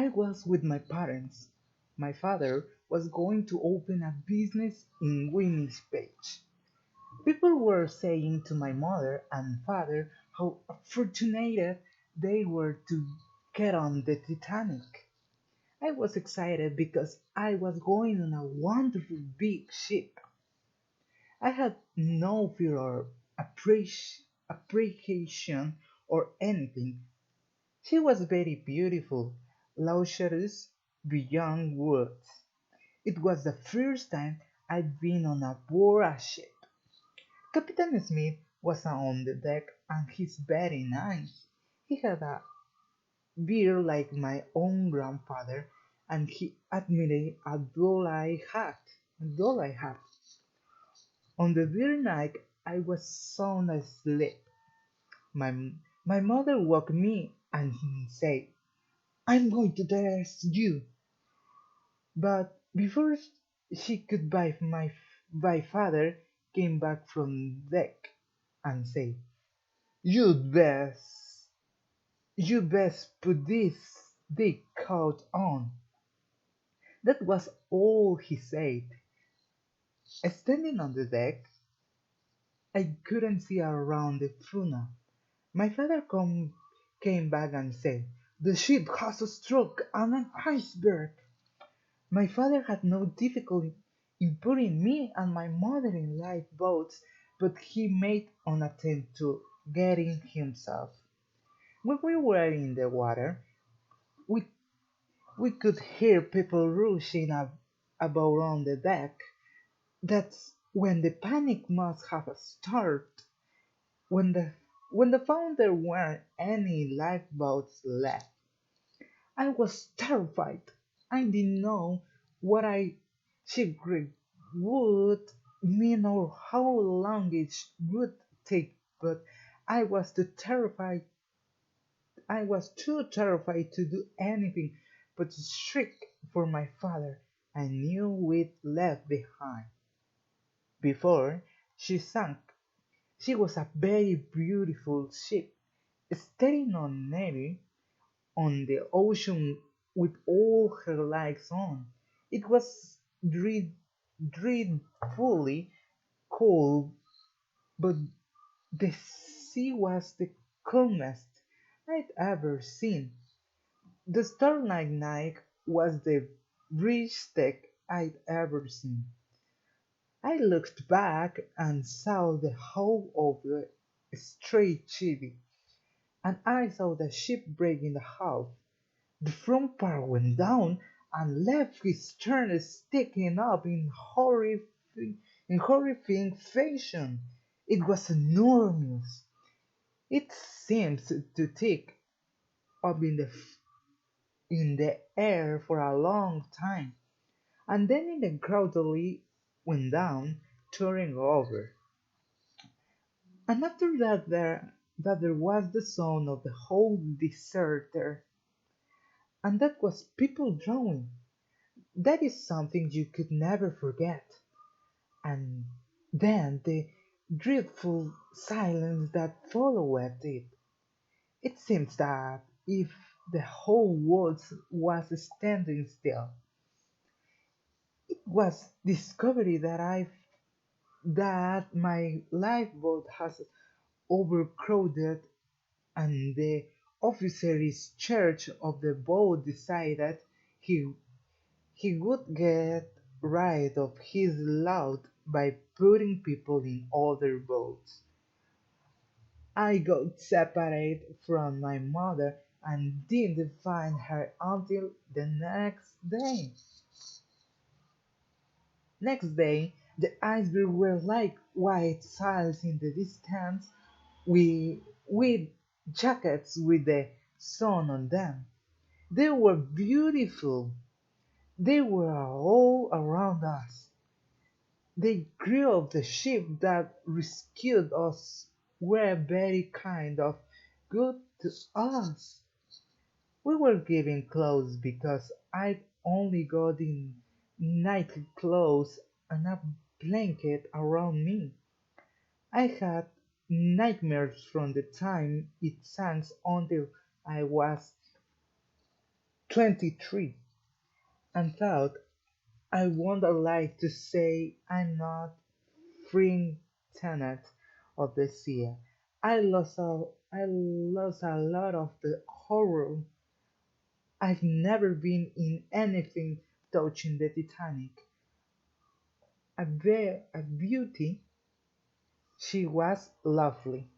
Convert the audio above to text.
I was with my parents. My father was going to open a business in Greenwich Beach. People were saying to my mother and father how fortunate they were to get on the Titanic. I was excited because I was going on a wonderful big ship. I had no fear or appreciation or anything. She was very beautiful, luxurious beyond words. It was the first time I'd been on a board a ship. Captain Smith was on the deck and he's very nice. He had a beard like my own grandfather and he admired a doll I had. On the very night I was sound asleep. My mother woke me and said, I'm going to dress you. But before she could my father came back from deck and said, You'd best you best put this big coat on. That was all he said. Standing on the deck, I couldn't see around the funnel. My father came back and said, The ship has struck on an iceberg. My father had no difficulty in putting me and my mother in lifeboats, but he made an attempt to get in himself. When we were in the water, we, we could hear people rushing about on the deck. That's when the panic must have started. When the when the found there weren't any lifeboats left, I was terrified. I didn't know what I shipwreck would mean or how long it would take, but I was too terrified. I was too terrified to do anything but to shriek for my father. I knew we'd left behind. Before she sank, she was a very beautiful ship, staring on Navy on the ocean with all her lights on. It was dreadfully cold, but the sea was the calmest I'd ever seen. The Starlight Night was the richest I'd ever seen. I looked back and saw the whole of the straight chivy, and I saw the ship break in half. The front part went down and left his stern sticking up in horrifying fashion. It was enormous. It seemed to take up in the air for a long time, and then it gradually went down, turning over. And after that there was the sound of the whole deserter, and that was people drawing. That is something you could never forget. And then the dreadful silence that followed it. It seems that if the whole world was standing still, it was discovery that my lifeboat has overcrowded and the officer in charge of the boat decided he he would get rid of his load by putting people in other boats. I got separated from my mother and didn't find her until the next day. Next day, the icebergs were like white sails in the distance, with jackets with the sun on them. They were beautiful. They were all around us. The crew of the ship that rescued us were very kind of good to us. We were given clothes because I'd only got in night clothes and a blanket around me. I had nightmares from the time it sank until I was 23 and thought I would like to say I'm not freeing tenant of the sea. I lost a lot of the horror. I've never been in anything touching the Titanic. A beauty, she was lovely.